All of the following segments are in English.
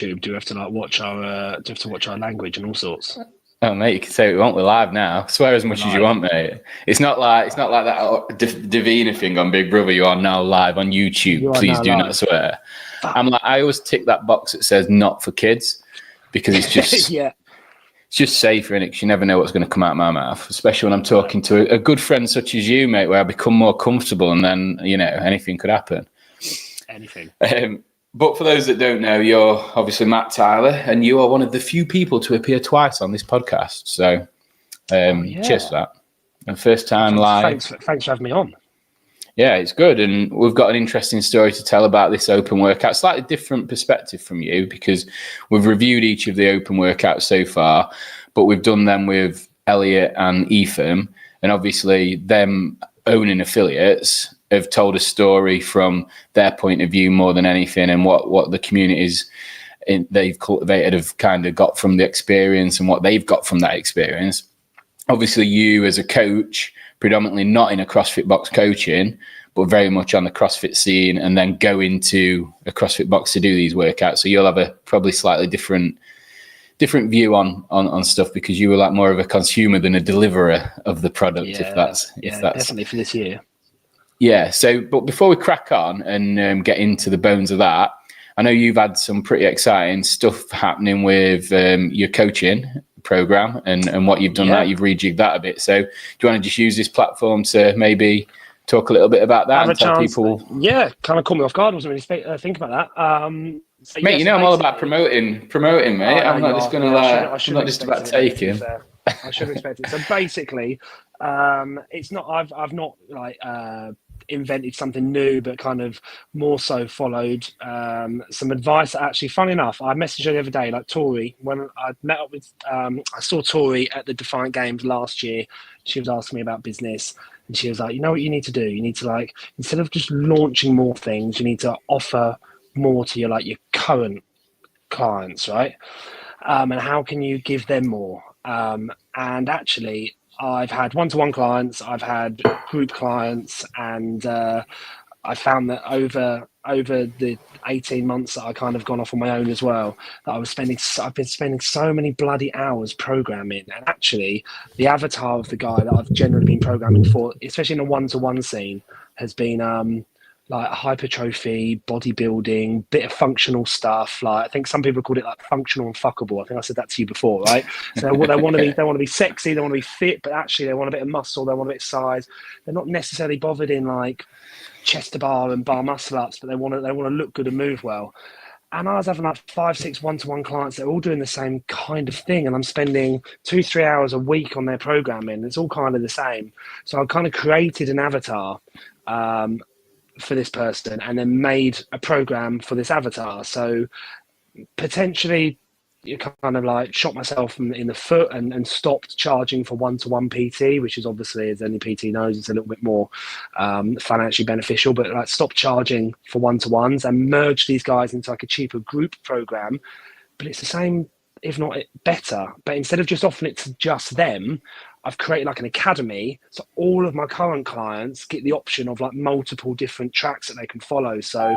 Do we have to like watch our? Do we have to watch our language and all sorts? Oh mate, you can say what you want. We're live now. Swear as much as you want, mate. It's not like that Davina thing on Big Brother. You are now live on YouTube. Please do not swear. I'm like, I always tick that box that says "not for kids" because it's just yeah. It's just safer, innit? Because you never know what's going to come out of my mouth, especially when I'm talking to a good friend such as you, mate, where I become more comfortable and then, you know, anything could happen. Anything. But for those that don't know, you're obviously Matt Tyler, and you are one of the few people to appear twice on this podcast. So cheers for that. And first time live. Thanks for having me on. Yeah, it's good. And we've got an interesting story to tell about this open workout. Slightly different perspective from you because we've reviewed each of the open workouts so far, but we've done them with Elliot and Ethan. And obviously them owning affiliates have told a story from their point of view more than anything, and what the communities they've cultivated have kind of got from the experience and what they've got from that experience. Obviously you as a coach, predominantly not in a CrossFit box coaching, but very much on the CrossFit scene, and then go into a CrossFit box to do these workouts. So you'll have a probably slightly different view on stuff because you were like more of a consumer than a deliverer of the product. If that's definitely for this year. Yeah. So, but before we crack on and get into the bones of that, I know you've had some pretty exciting stuff happening with your coaching program and what you've done. That you've rejigged that a bit. So do you want to just use this platform to maybe talk a little bit about that and tell people? Yeah, kind of caught me off guard. I wasn't really think about that. So mate, you know I'm all about promoting, mate. I'm not just going to I'm not just about taking. I should expect it. So basically, it's not. I've not like invented something new, but kind of more so followed some advice. Actually, funny enough, I messaged her the other day, like Tori, when I met up with. I saw Tori at the Defiant Games last year. She was asking me about business, and she was like, "You know what you need to do? You need to like instead of just launching more things, you need to offer more to your current clients, right? And how can you give them more?" And actually, I've had one-to-one clients, I've had group clients, and I found that over the 18 months that I kind of gone off on my own as well, that I've been spending so many bloody hours programming. And actually, the avatar of the guy that I've generally been programming for, especially in a one-to-one scene, has been like hypertrophy, bodybuilding, bit of functional stuff. Like I think some people called it like functional and fuckable. I think I said that to you before, right? So they want to be sexy, they want to be fit, but actually they want a bit of muscle, they want a bit of size. They're not necessarily bothered in like chest to bar and bar muscle ups, but they want to look good and move well. And I was having like 5-6 one-to-one clients that are all doing the same kind of thing, and I'm spending 2-3 hours a week on their programming. It's all kind of the same. So I kind of created an avatar for this person and then made a program for this avatar. So potentially you kind of like shot myself in the foot and stopped charging for one-to-one PT, which is obviously, as any PT knows, it's a little bit more financially beneficial, but like stopped charging for one-to-ones and merged these guys into like a cheaper group program. But it's the same, if not better, but instead of just offering it to just them, I've created like an academy, so all of my current clients get the option of like multiple different tracks that they can follow. So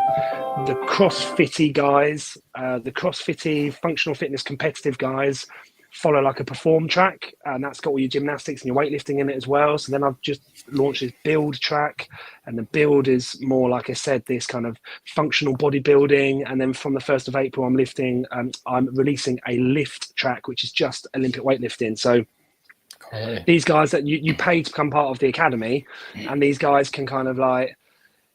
the CrossFitty guys, the CrossFitty functional fitness competitive guys follow like a perform track, and that's got all your gymnastics and your weightlifting in it as well. So then I've just launched this build track, and the build is more, like I said, this kind of functional bodybuilding. And then from the 1st of April, I'm releasing a lift track, which is just Olympic weightlifting. So these guys that you pay to become part of the academy, and these guys can kind of like,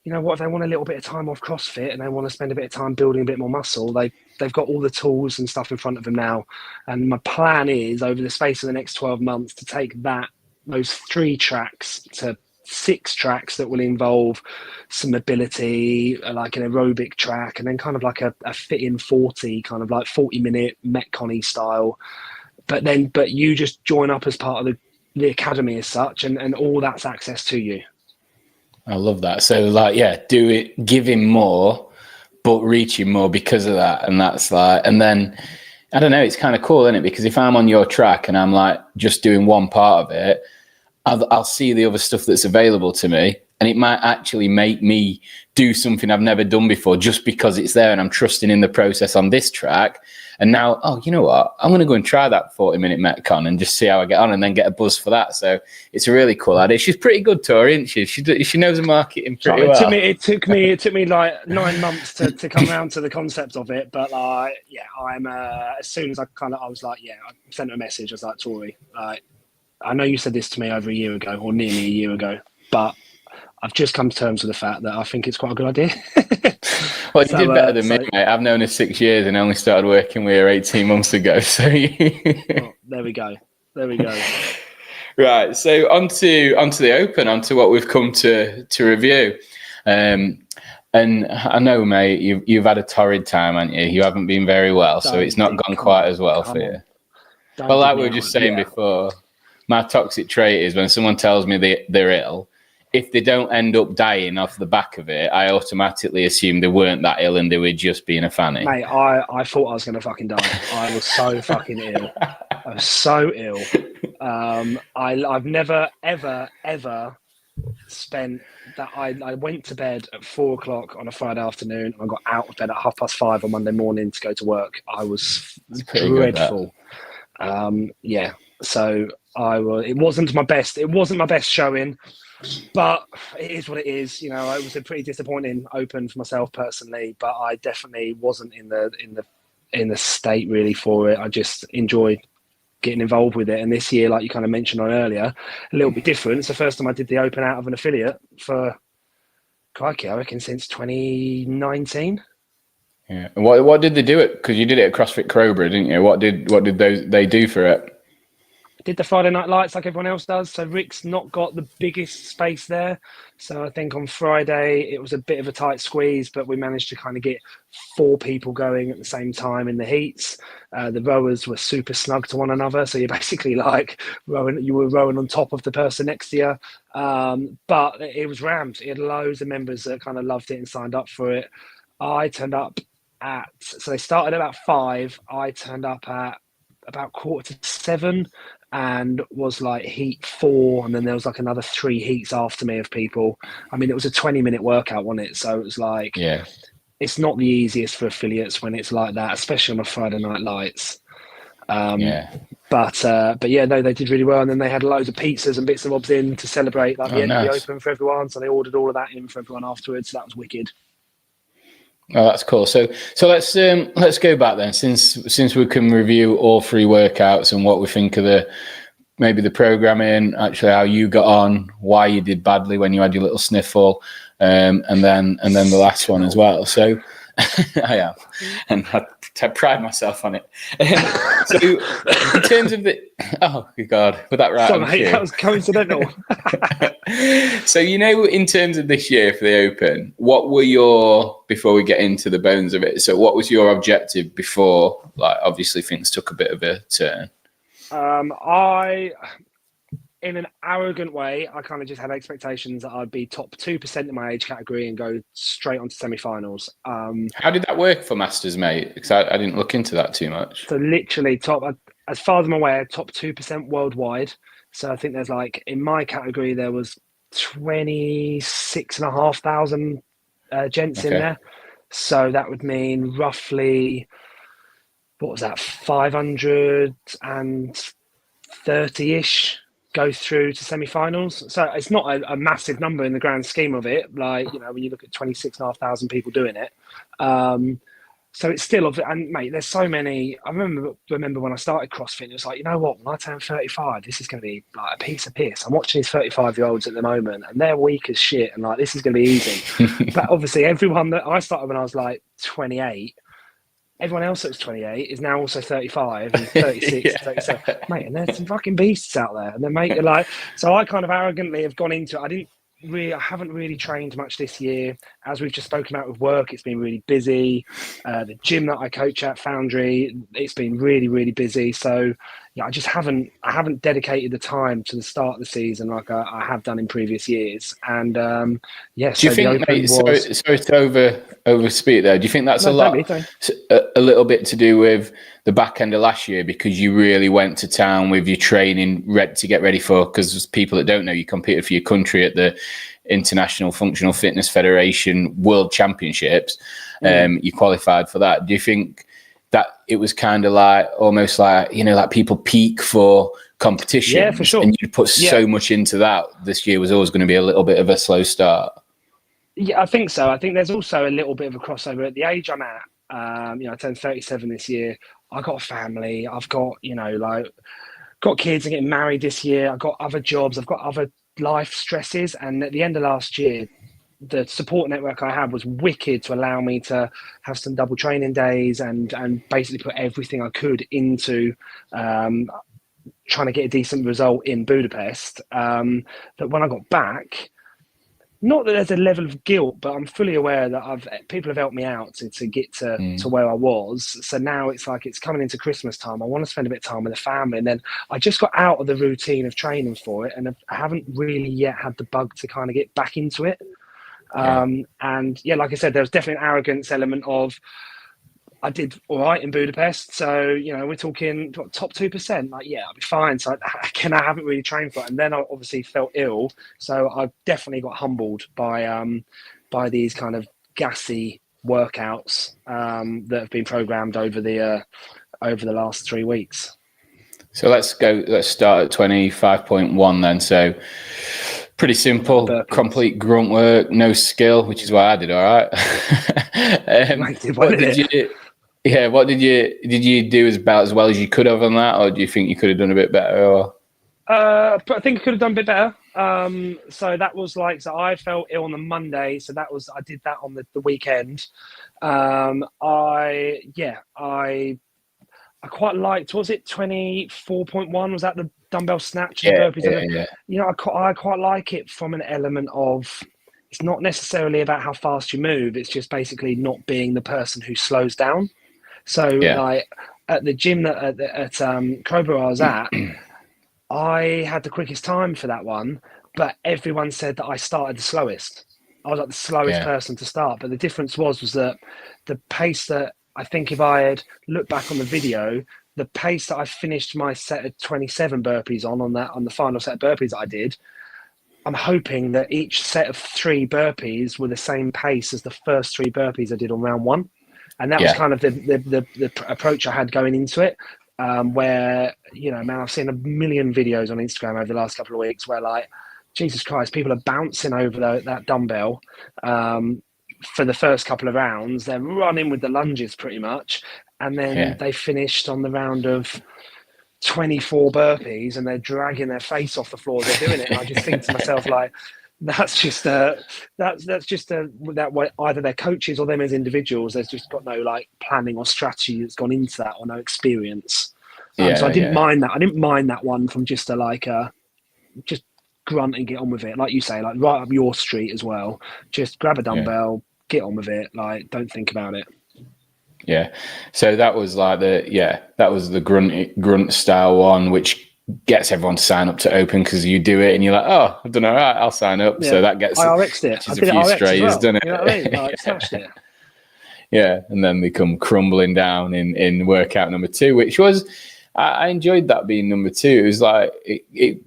you know what, if they want a little bit of time off CrossFit and they want to spend a bit of time building a bit more muscle, they've got all the tools and stuff in front of them now. And my plan is over the space of the next 12 months to take those 3 tracks to 6 tracks that will involve some mobility, like an aerobic track, and then kind of like a fit in 40, kind of like 40-minute Metcon-y style. But you just join up as part of the academy as such, and all that's access to you. I love that. So like, yeah, do it, give him more, but reach him more because of that. And that's like, and then, I don't know, it's kind of cool, isn't it? Because if I'm on your track and I'm like just doing one part of it, I'll see the other stuff that's available to me. and it might actually make me do something I've never done before just because it's there and I'm trusting in the process on this track. And now, oh, you know what? I'm going to go and try that 40-minute Metcon and just see how I get on and then get a buzz for that. So it's a really cool idea. She's pretty good, Tori, isn't she? She knows the marketing pretty well. It took me like 9 months to come around to the concept of it. But yeah, I'm as soon as I was like, yeah, I sent her a message. I was like, Tori, I know you said this to me over a year ago or nearly a year ago, but I've just come to terms with the fact that I think it's quite a good idea. Well, you did better than me, mate. I've known her 6 years and only started working with her 18 months ago. So oh, there we go. Right. So onto the Open, onto what we've come to review. And I know, mate, you've had a torrid time, haven't you? You haven't been very well, so it's not gone quite as well for you. Well, like we were just saying before, my toxic trait is when someone tells me they're ill, if they don't end up dying off the back of it, I automatically assume they weren't that ill and they were just being a fanny. Mate, I thought I was going to fucking die. I was so fucking ill. I was so ill. I've never, ever spent that. I went to bed at 4 o'clock on a Friday afternoon. I got out of bed at 5:30 on Monday morning to go to work. I was dreadful. Yeah. So it wasn't my best. It wasn't my best showing. But it is what it is. You know, it was a pretty disappointing Open for myself personally, but I definitely wasn't in the state really for it. I just enjoyed getting involved with it. And this year, like you kind of mentioned on earlier, a little bit different. It's the first time I did the Open out of an affiliate for, crikey, I reckon since 2019. Yeah. And what did they do it? Because you did it at CrossFit Crowborough, didn't you? What did they do for it? Did the Friday night lights like everyone else does. So Rick's not got the biggest space there. So I think on Friday it was a bit of a tight squeeze, but we managed to kind of get 4 people going at the same time in the heats. The rowers were super snug to one another. So you're basically like you were rowing on top of the person next to you. But it was rammed. It had loads of members that kind of loved it and signed up for it. I turned up so they started at about 5. I turned up at about 6:45 and was like heat 4, and then there was like another 3 heats after me of people. I mean, it was a 20-minute workout, wasn't it? So it was like, yeah, it's not the easiest for affiliates when it's like that, especially on a Friday night lights. But yeah, no, they did really well, and then they had loads of pizzas and bits and bobs in to celebrate like the end of the Open for everyone. So they ordered all of that in for everyone afterwards. So that was wicked. Oh, that's cool. So let's go back then, since we can review all 3 workouts and what we think of maybe the programming, actually how you got on, why you did badly when you had your little sniffle, and then the last one as well. So I am, and I pride myself on it. So in terms of oh God, was that right? Sorry, mate, that was coincidental. So, in terms of this year for the Open, what were before we get into the bones of it, so what was your objective before, like, obviously things took a bit of a turn? In an arrogant way, I kind of just had expectations that I'd be top 2% in my age category and go straight on to semi-finals. How did that work for Masters, mate? Because I didn't look into that too much. So literally as far as I'm aware, top 2% worldwide. So I think there's like, in my category, there was 26,500 gents in there. So that would mean roughly, what was that, 530-ish go through to semi-finals. So it's not a massive number in the grand scheme of it. Like, when you look at 26,500 people doing it. So it's still, and mate, there's so many. I remember when I started CrossFit, it was like, you know what, when I turn 35, this is going to be like a piece of piss. I'm watching these 35-year-olds at the moment, and they're weak as shit, and like, this is going to be easy. But obviously, everyone that I started when I was like 28, everyone else that was 28 is now also 35 and 36, 37. Mate, and there's some fucking beasts out there. And then, mate, you're like, so I kind of arrogantly have gone into it. I haven't really trained much this year. As we've just spoken about with work, it's been really busy. The gym that I coach at, Foundry, it's been really, really busy. So, I just haven't dedicated the time to the start of the season like I have done in previous years. And Do you so the think, Open mate, was sorry to overspeak there. Do you think that's no, don't be. a little bit to do with the back end of last year because you really went to town with your training to get ready for? Because people that don't know, you competed for your country at the International Functional Fitness Federation World Championships. You qualified for that. Do you think that it was kind of like almost like, like people peak for competitions? Yeah, for sure. And you put so much into that. This year was always going to be a little bit of a slow start. Yeah, I think so. I think there's also a little bit of a crossover at the age I'm at. I turned 37 this year. I got a family. I've got, got kids and getting married this year. I've got other jobs. I've got other life stresses. And at the end of last year, the support network I had was wicked to allow me to have some double training days and basically put everything I could into trying to get a decent result in Budapest. That when I got back, not that there's a level of guilt, but I'm fully aware that people have helped me out to get to where I was. So now it's like it's coming into Christmas time. I want to spend a bit of time with the family, and then I just got out of the routine of training for it, and I haven't really yet had the bug to kind of get back into it. And yeah, like I said, there was definitely an arrogance element of I did all right in Budapest. So, we're talking top 2%. Like, yeah, I'll be fine. So I haven't really trained for it. And then I obviously felt ill. So I definitely got humbled by these kind of gassy workouts that have been programmed over the last 3 weeks. So let's start at 25.1 then. So pretty simple, complete grunt work, no skill, which is why I did all right. What did you do about as well as you could have on that, or do you think you could have done a bit better? Or I think I could have done a bit better. So that was so I felt ill on the Monday, so I did that on the weekend. I quite liked, was it 24.1? Was that the dumbbell snatch and burpees? Yeah. I quite like it from an element of, it's not necessarily about how fast you move. It's just basically not being the person who slows down. So like at the gym at Crowbar I was at, I had the quickest time for that one, but everyone said that I started the slowest. I was like the slowest person to start. But the difference was that the pace that, I think if I had looked back on the video, the pace that I finished my set of 27 burpees on the final set of burpees that I did, I'm hoping that each set of 3 burpees were the same pace as the first 3 burpees I did on round 1. And that was kind of the approach I had going into it, where, man, I've seen a million videos on Instagram over the last couple of weeks where, like, Jesus Christ, people are bouncing over that dumbbell for the first couple of rounds. They're running with the lunges pretty much. And then they finished on the round of 24 burpees and they're dragging their face off the floor. They're doing it. And I just think to myself, like, that's just that way, either their coaches or them as individuals, there's just got no like planning or strategy that's gone into that, or no experience. So I didn't mind that. I didn't mind that one from just just grunt and get on with it. Like you say, like right up your street as well. Just grab a dumbbell, get on with it. Like, don't think about it. Yeah. So that was like that was the grunt style one, which gets everyone to sign up to Open because you do it and you're like, oh, I've done all right, I'll sign up. Yeah. So that gets I RX'd it. I did a few RX strays, well. doesn't it? You know what I mean? Like, smashed it. Yeah, and then they come crumbling down in workout number 2, which was, I enjoyed that being number 2. It was like it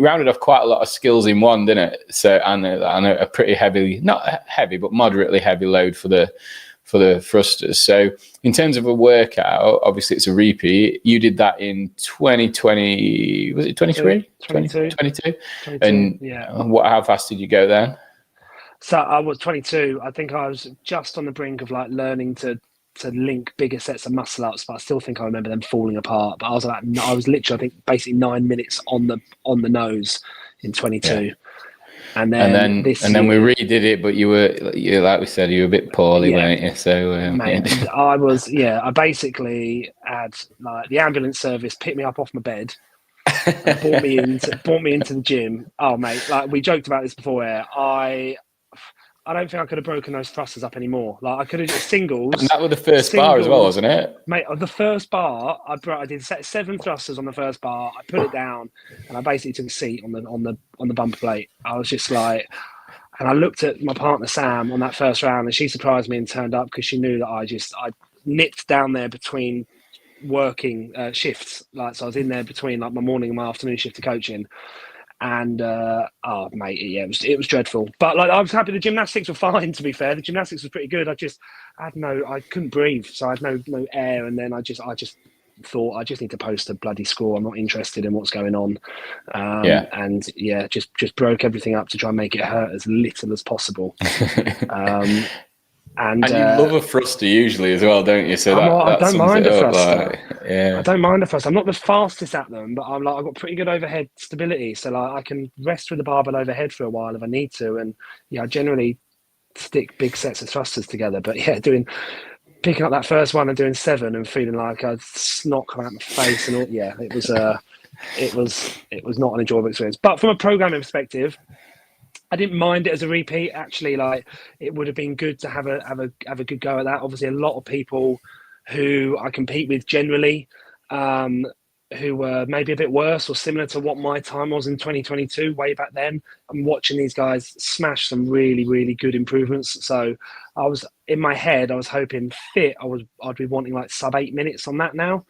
rounded off quite a lot of skills in one, didn't it? So and a pretty heavy, not heavy, but moderately heavy load for the thrusters. So in terms of a workout, obviously it's a repeat. You did that in 2020, was it 23? 22. And how fast did you go then? So I was 22. I think I was just on the brink of like learning to link bigger sets of muscle ups, but I still think I remember them falling apart. But I was literally, I think, basically 9 minutes on the nose in 22. Yeah. And then we redid it, but you like we said, you were a bit poorly, weren't you? So mate, I basically had like the ambulance service pick me up off my bed and brought me into the gym. Oh mate, like we joked about this before. I I don't think I could have broken those thrusters up anymore. Like I could have just singles. And that was the first bar as well, wasn't it? Mate, on the first bar, I did 7 thrusters on the first bar. I put it down, and I basically took a seat on the bumper plate. I was just like, and I looked at my partner Sam on that first round, and she surprised me and turned up because she knew that I nipped down there between working shifts. Like, so I was in there between like my morning and my afternoon shift of coaching. And oh mate, yeah, it was dreadful. But like I was happy the gymnastics were fine, to be fair. The gymnastics was pretty good. I couldn't breathe, so I had no air, and then I just thought I just need to post a bloody score. I'm not interested in what's going on. And yeah, just broke everything up to try and make it hurt as little as possible. And you love a thruster usually as well, don't you? So I don't mind a thruster. Yeah, I don't mind a thruster. I'm not the fastest at them, but I've got pretty good overhead stability, so like I can rest with the barbell overhead for a while if I need to. And yeah, I generally stick big sets of thrusters together. But yeah, picking up that first one and doing 7 and feeling like I'd snot come out my face and all. Yeah, it was not an enjoyable experience. But from a programming perspective, I didn't mind it as a repeat. Actually, like it would have been good to have a good go at that. Obviously, a lot of people who I compete with generally, who were maybe a bit worse or similar to what my time was in 2022, way back then. I'm watching these guys smash some really, really good improvements. So I was in my head, I was hoping fit. I'd be wanting like sub 8 minutes on that now.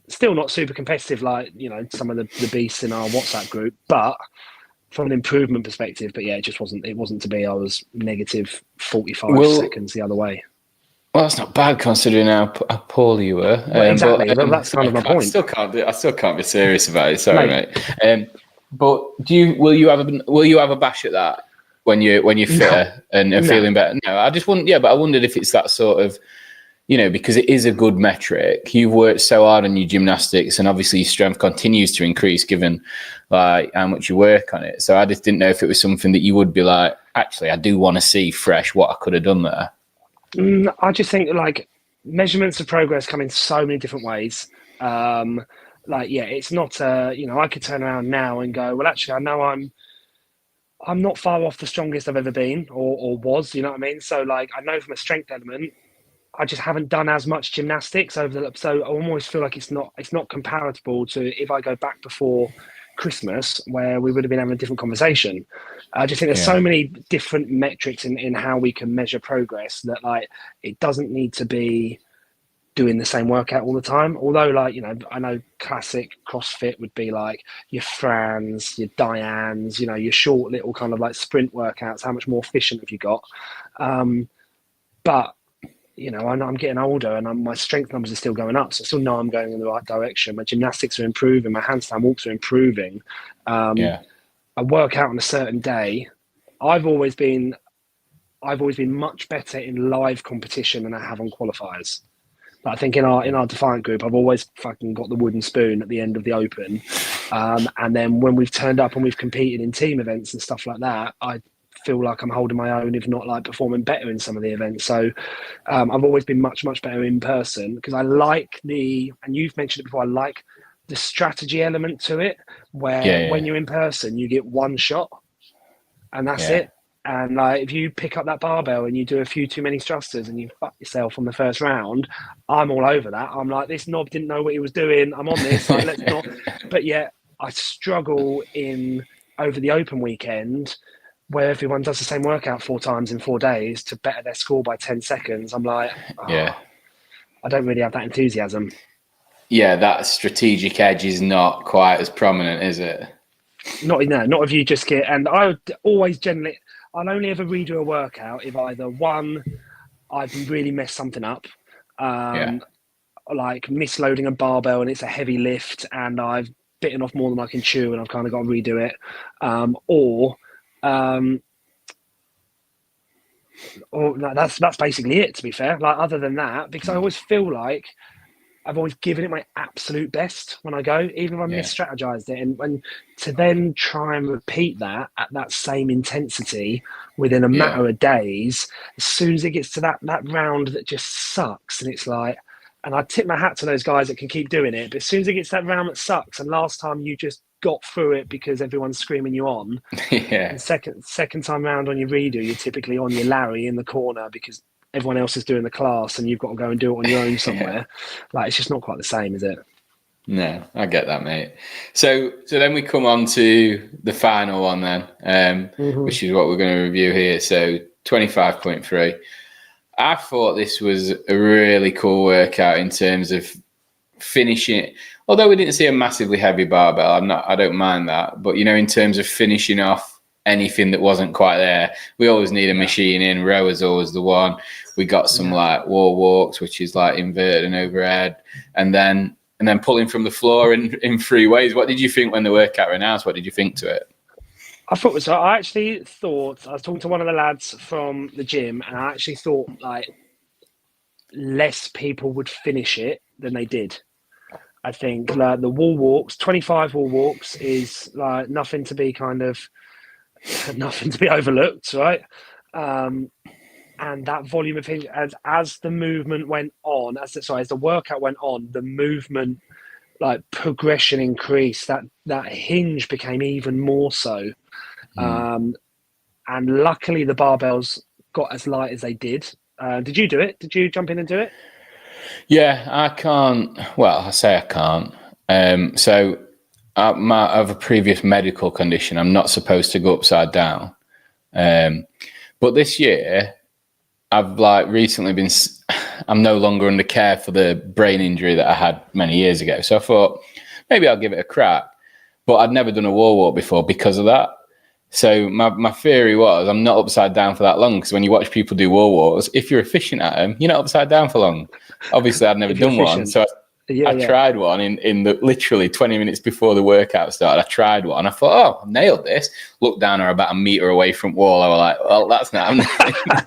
Still not super competitive like, you know, some of the beasts in our WhatsApp group, but from an improvement perspective. But yeah, it wasn't to be. I was negative 45 seconds the other way. Well, that's not bad considering how poor you were. Exactly. But, that's kind of my point. I still can't be serious about it. Sorry, mate. But will you have a bash at that when you're fitter and feeling better? No, I just wouldn't. Yeah, but I wondered if it's that sort of, you know, because it is a good metric. You've worked so hard on your gymnastics, and obviously your strength continues to increase given like how much you work on it. So I just didn't know if it was something that you would be like, actually, I do want to see fresh what I could have done there. I just think like measurements of progress come in so many different ways. Like, yeah, it's not, you know, I could turn around now and go, well, actually, I know I'm not far off the strongest I've ever been or was, you know what I mean? So like, I know from a strength element, I just haven't done as much gymnastics so I almost feel like it's not comparable to if I go back before Christmas where we would have been having a different conversation. I just think there's so many different metrics in how we can measure progress that like it doesn't need to be doing the same workout all the time. Although like, you know, I know classic CrossFit would be like your Frans, your Dianes, you know, your short little kind of like sprint workouts. How much more efficient have you got? But you know, I'm getting older and my strength numbers are still going up. So I still know I'm going in the right direction. My gymnastics are improving. My handstand walks are improving. I work out on a certain day. I've always been much better in live competition than I have on qualifiers. But I think in our Defiant group, I've always fucking got the wooden spoon at the end of the Open. And then when we've turned up and we've competed in team events and stuff like that, I feel like I'm holding my own, if not like performing better in some of the events. So I've always been much, much better in person because I like and you've mentioned it before, I like the strategy element to it where when you're in person, you get one shot and that's it. And like, if you pick up that barbell and you do a few too many thrusters and you fuck yourself on the first round, I'm all over that. I'm like, this knob didn't know what he was doing. I'm on this. Like, let's not. But yeah, I struggle over the Open weekend where everyone does the same workout 4 times in 4 days to better their score by 10 seconds. I'm like, I don't really have that enthusiasm. Yeah, that strategic edge is not quite as prominent, is it? Not if you just get, and I would always generally, I'll only ever redo a workout if either one, I've really messed something up, like misloading a barbell and it's a heavy lift and I've bitten off more than I can chew and I've kind of got to redo it, or no, that's basically it, to be fair. Like, other than that, because I always feel like I've always given it my absolute best when I go, even if I mis-strategized it. And to then try and repeat that at that same intensity within a matter of days, as soon as it gets to that round that just sucks, and it's like, and I tip my hat to those guys that can keep doing it, but as soon as it gets to that round that sucks, and last time you just got through it because everyone's screaming you on. Yeah. And second time round on your redo, you're typically on your Larry in the corner because everyone else is doing the class and you've got to go and do it on your own somewhere. Like, it's just not quite the same, is it? No, I get that, mate. So then we come on to the final one then, which is what we're going to review here. So 25.3. I thought this was a really cool workout in terms of finishing. Although we didn't see a massively heavy barbell, I don't mind that. But, you know, in terms of finishing off anything that wasn't quite there, we always need a machine in. Row is always the one. We got some like wall walks, which is like inverted and overhead, and then pulling from the floor in 3 ways. What did you think when the workout ran out? What did you think to it? I actually thought, I was talking to one of the lads from the gym, and I actually thought like less people would finish it than they did. I think like the wall walks, 25 wall walks is like nothing to be overlooked, right? And that volume of hinge, as the movement went on, as the workout went on, the movement like progression increased. That hinge became even more so. And luckily the barbells got as light as they did. Did you do it? Did you jump in and do it? Yeah, I can't. Well, I say I can't. So I have a previous medical condition. I'm not supposed to go upside down. But this year, I've like recently been. I'm no longer under care for the brain injury that I had many years ago. So I thought maybe I'll give it a crack. But I'd never done a wall walk before because of that. So my theory was I'm not upside down for that long, because when you watch people do wall walks, if you're efficient at them, you're not upside down for long. Obviously, I'd never done one, so I tried one in the literally 20 minutes before the workout started. I tried one. I thought, I nailed this. Looked down, or about a meter away from wall. I was like, well, that's not happening.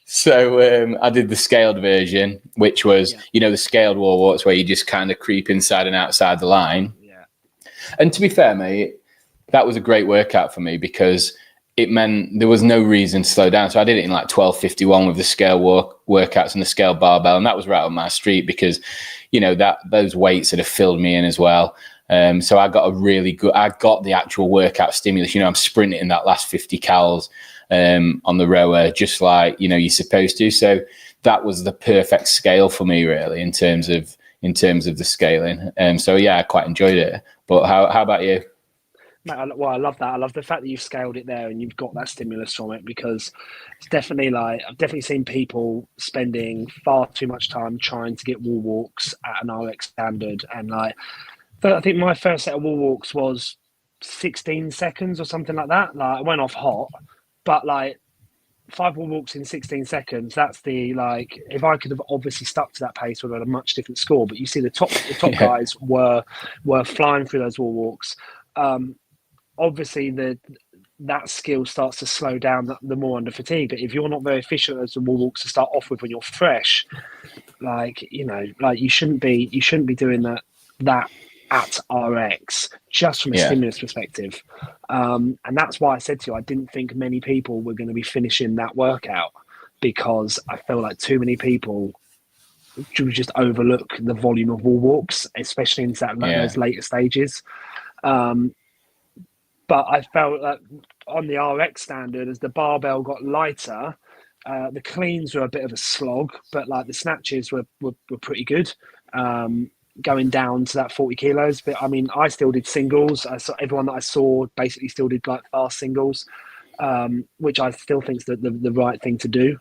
So I did the scaled version, which was, the scaled wall walks where you just kind of creep inside and outside the line. Yeah. And to be fair, mate, that was a great workout for me because it meant there was no reason to slow down. So I did it in like 12:51 with the scale workouts and the scale barbell. And that was right on my street because, those weights had filled me in as well. So I got I got the actual workout stimulus. I'm sprinting in that last 50 cals on the rower, just like, you're supposed to. So that was the perfect scale for me, really, in terms of the scaling. So yeah, I quite enjoyed it. But how about you? Mate, I love that. I love the fact that you've scaled it there and you've got that stimulus from it, because it's definitely like, I've definitely seen people spending far too much time trying to get wall walks at an RX standard. And like, I think my first set of wall walks was 16 seconds or something like that. Like, I went off hot, but like 5 wall walks in 16 seconds, that's like, if I could have obviously stuck to that pace, would have had a much different score. But you see the top guys were flying through those wall walks. Obviously that skill starts to slow down the more under fatigue. But if you're not very efficient as the wall walks to start off with when you're fresh, you shouldn't be doing that at RX just from a stimulus perspective. And that's why I said to you, I didn't think many people were going to be finishing that workout, because I feel like too many people just overlook the volume of wall walks, especially in those later stages. But I felt that on the RX standard, as the barbell got lighter, the cleans were a bit of a slog, but like the snatches were pretty good, going down to that 40 kilos. But I mean, I still did singles. I saw everyone that I saw basically still did like fast singles, which I still think is the right thing to do.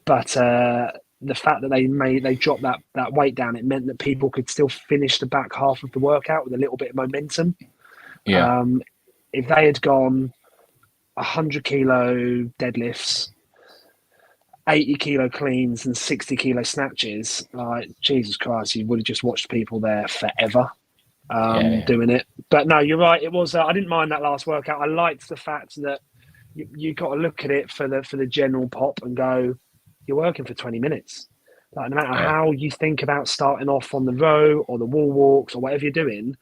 But the fact that they dropped that weight down, it meant that people could still finish the back half of the workout with a little bit of momentum. Yeah. If they had gone 100 kilo deadlifts, 80 kilo cleans, and 60 kilo snatches, like, Jesus Christ, you would have just watched people there forever doing it. But no, you're right. It was. I didn't mind that last workout. I liked the fact that you got to look at it for the general pop and go, you're working for 20 minutes. Like, no matter how you think about starting off on the row or the wall walks or whatever you're doing,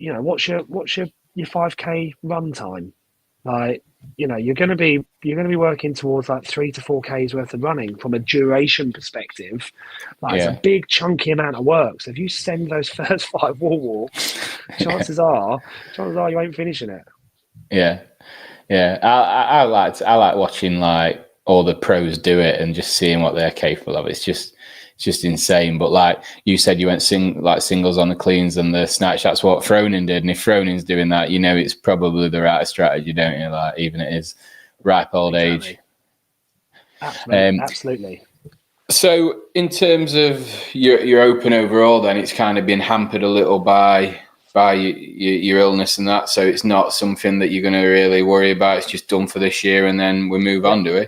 what's your 5K run time? Like, you're going to be working towards like 3 to 4Ks worth of running from a duration perspective. Like it's a big chunky amount of work. So if you send those first 5 wall walks, chances are you ain't finishing it. Yeah. I like watching like all the pros do it and just seeing what they're capable of. It's just insane. But like you said, you went singles on the cleans and the snatch. That's what Fronin did. And if Fronin's doing that, it's probably the right strategy, don't you? Like even at his ripe old age. Absolutely. So in terms of your open overall, then it's kind of been hampered a little by your illness and that, so it's not something that you're going to really worry about. It's just done for this year, and then we move on, do we?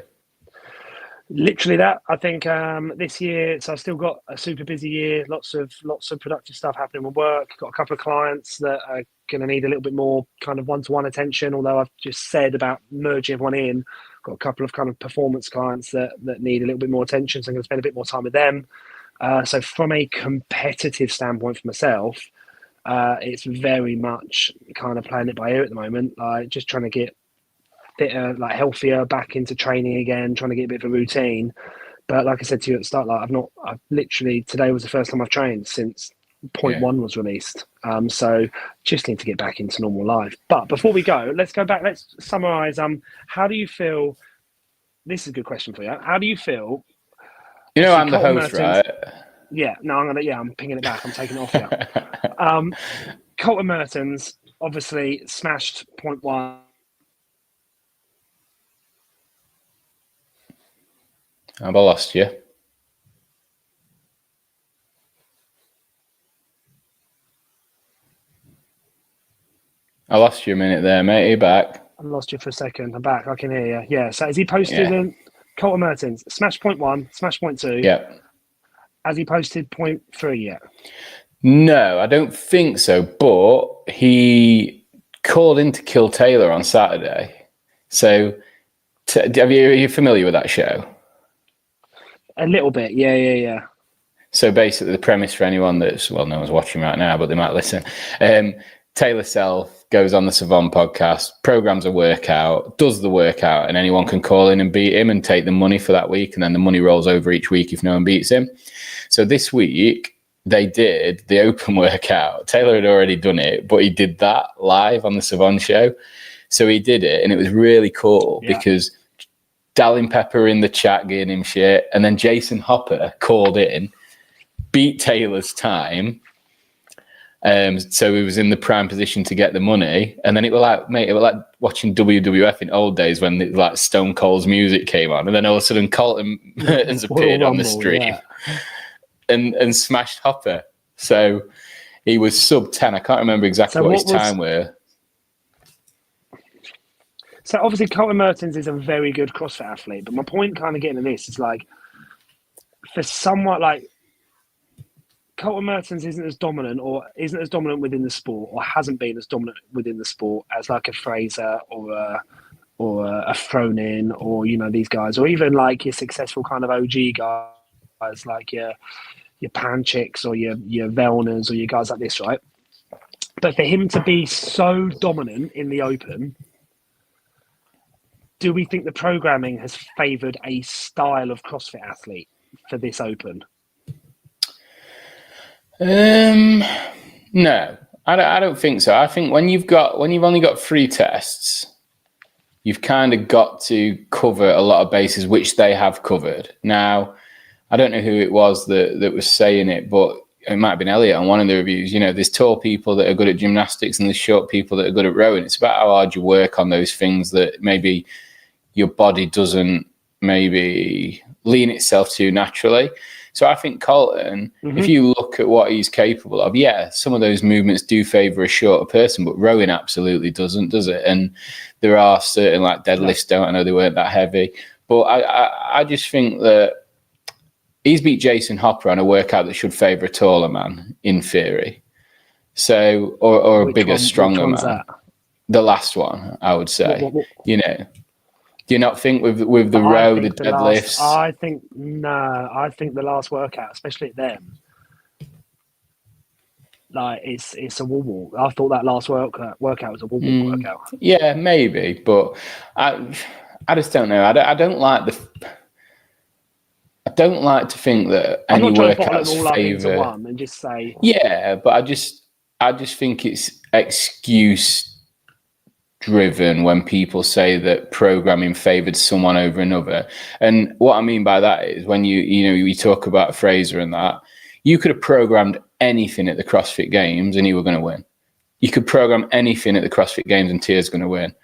Literally that. I think this year, so I've still got a super busy year. Lots of productive stuff happening with work. Got a couple of clients that are going to need a little bit more kind of one-to-one attention. Although I've just said about merging everyone in, got a couple of kind of performance clients that need a little bit more attention. So I'm going to spend a bit more time with them. So from a competitive standpoint for myself, it's very much kind of playing it by ear at the moment, like just trying to get fitter, like healthier, back into training again, trying to get a bit of a routine. But like I said to you at the start, like I've literally, today was the first time I've trained since point one was released. So just need to get back into normal life. But before we go, let's go back. Let's summarize. How do you feel? This is a good question for you. How do you feel? I'm the host, right? Yeah, no, I'm pinging it back. I'm taking it off here. Colton Mertens obviously smashed point one. Have I lost you? I lost you a minute there, mate. Are you back? I lost you for a second. I'm back. I can hear you. Yeah. So has he posted in Colton Mertens smash point one, smash point two? Yeah. Has he posted point 3 yet? No, I don't think so. But he called in to kill Taylor on Saturday. So, are you familiar with that show? A little bit, yeah. So basically, the premise for anyone that's no one's watching right now, but they might listen. Taylor Self goes on the Savon podcast, programs a workout, does the workout, and anyone can call in and beat him and take the money for that week, and then the money rolls over each week if no one beats him. So this week, they did the open workout. Taylor had already done it, but he did that live on the Savon show. So he did it, and it was really cool because Dallin Pepper in the chat giving him shit, and then Jason Hopper called in, beat Taylor's time. So he was in the prime position to get the money, and then it was like watching WWF in old days when like Stone Cold's music came on, and then all of a sudden Colton Mertens appeared on the stream and smashed Hopper. So he was sub 10. I can't remember exactly what his time were. So obviously Colton Mertens is a very good CrossFit athlete, but my point kind of getting to this is like, for somewhat like Colton Mertens isn't as dominant within the sport, or hasn't been as dominant within the sport as like a Fraser or a Fronin, or these guys, or even like your successful kind of OG guys like your Panchicks or your Vellners or your guys like this, right? But for him to be so dominant in the open, do we think the programming has favoured a style of CrossFit athlete for this open? No, I don't think so. I think when you've only got 3 tests, you've kind of got to cover a lot of bases, which they have covered. Now, I don't know who it was that was saying it, but it might have been Elliot on one of the reviews. There's tall people that are good at gymnastics and there's short people that are good at rowing. It's about how hard you work on those things that maybe your body doesn't maybe lean itself to naturally. So I think Colton, if you look at what he's capable of, some of those movements do favour a shorter person, but rowing absolutely doesn't, does it? And there are certain like deadlifts, I know they weren't that heavy, but I just think that he's beat Jason Hopper on a workout that should favour a taller man, in theory. So, or a bigger, stronger man. That? The last one, I would say. What? Do you not think with the row, the deadlifts? I think the last workout, especially at them. like it's a wall walk. I thought that last workout was a wall walk workout. Yeah, maybe, but I just don't know. I don't like I don't like to think that I'm any not trying to bottle them workouts all up into favour. one and just say, Yeah, but I just think it's excuse driven when people say that programming favoured someone over another. And what I mean by that is when you talk about Fraser and that, you could have programmed anything at the CrossFit Games and you were going to win. You could program anything at the CrossFit Games and Tia's going to win.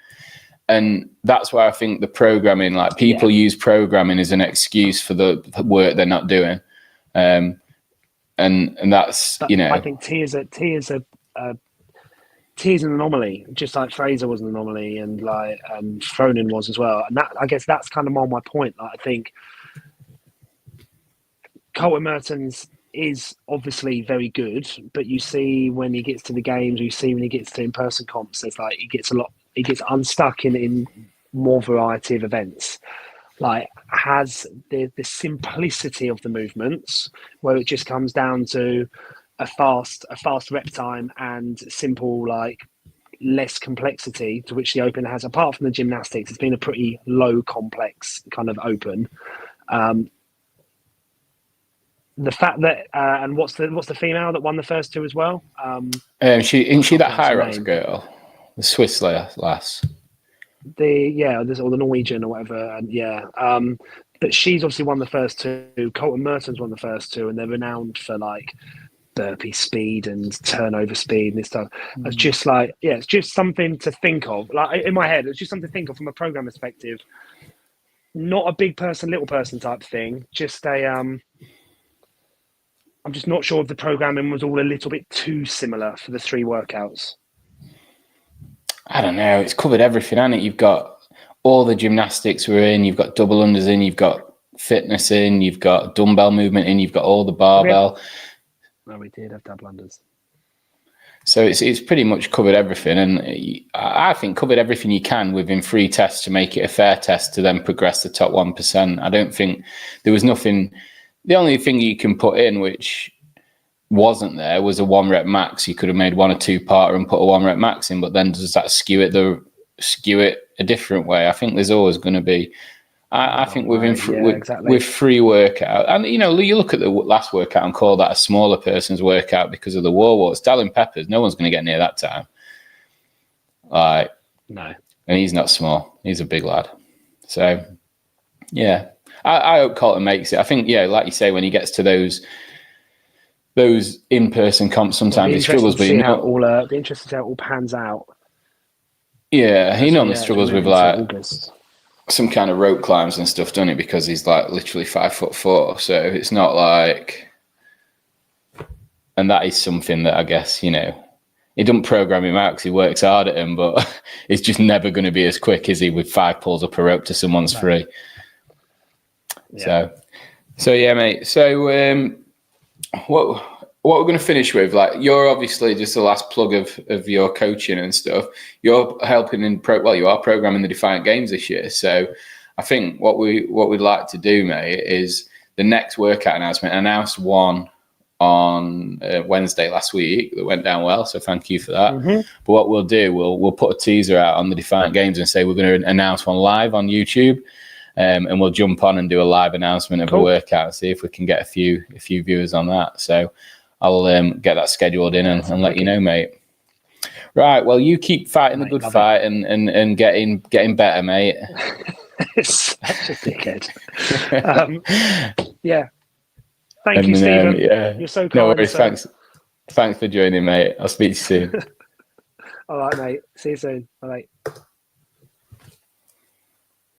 And that's why I think the programming, like people use programming as an excuse for the work they're not doing. And that's, I think Tia's an anomaly, just like Fraser was an anomaly, and Fronin was as well. And that, I guess, that's kind of more my point. Like, I think Colton Mertens is obviously very good, but you see when he gets to the games, you see when he gets to in-person comps, it's like he gets unstuck in more variety of events. Like, has the simplicity of the movements where it just comes down to a fast rep time and simple, like, less complexity, to which the Open has. Apart from the gymnastics, it's been a pretty low complex kind of Open. The fact that and what's the female that won the first two as well? Isn't she that Hyrox girl, the Swiss lass? There's or the Norwegian or whatever, and but she's obviously won the first two. Colton Mertens won the first two, and they're renowned for like burpee speed and turnover speed and this stuff. It's just like, it's just something to think of. Like, in my head, it's just something to think of from a program perspective. Not a big person, little person type thing. Just I'm just not sure if the programming was all a little bit too similar for the three workouts. I don't know. It's covered everything, hasn't it? You've got all the gymnastics were in, you've got double unders in, you've got fitness in, you've got dumbbell movement in, you've got all the barbell. No, we did have double unders. So it's pretty much covered everything, and I think covered everything you can within 3 tests to make it a fair test to then progress the top 1%. I don't think there was nothing. The only thing you can put in which wasn't there was a 1 rep max. You could have made 1 or 2 parter and put a 1 rep max in, but then does that skew it a different way? I think there's always going to be. I think with free workout, and you look at the last workout and call that a smaller person's workout because of the war walks. Dallin Peppers, no one's going to get near that time. No, and he's not small; he's a big lad. So, yeah, I hope Colton makes it. I think, like you say, when he gets to those in-person comps, sometimes he struggles. But be interested to see how it all pans out. Yeah, he normally struggles with like August. Some kind of rope climbs and stuff, doesn't he? Because he's like literally 5'4", so it's not like. And that is something that I guess he doesn't program him out because he works hard at him, but it's just never going to be as quick, is he, with 5 pulls up a rope to someone's 3. Yeah. So yeah, mate. So what we're going to finish with, like, you're obviously just the last plug of your coaching and stuff. You're helping you are programming the Defiant Games this year. So I think what we'd like to do, mate, is the next workout announcement. I announced one on Wednesday last week that went down well. So thank you for that. Mm-hmm. But what we'll do, we'll put a teaser out on the Defiant Games and say we're going to announce one live on YouTube. And we'll jump on and do a live announcement of a workout, see if we can get a few viewers on that. So I'll get that scheduled in and let you know, mate. Right. Well, you keep fighting the good fight and getting better, mate. Such a dickhead. Yeah. Thank you, Stephen. You're so kind. No worries. Thanks for joining, mate. I'll speak to you soon. All right, mate. See you soon. Bye.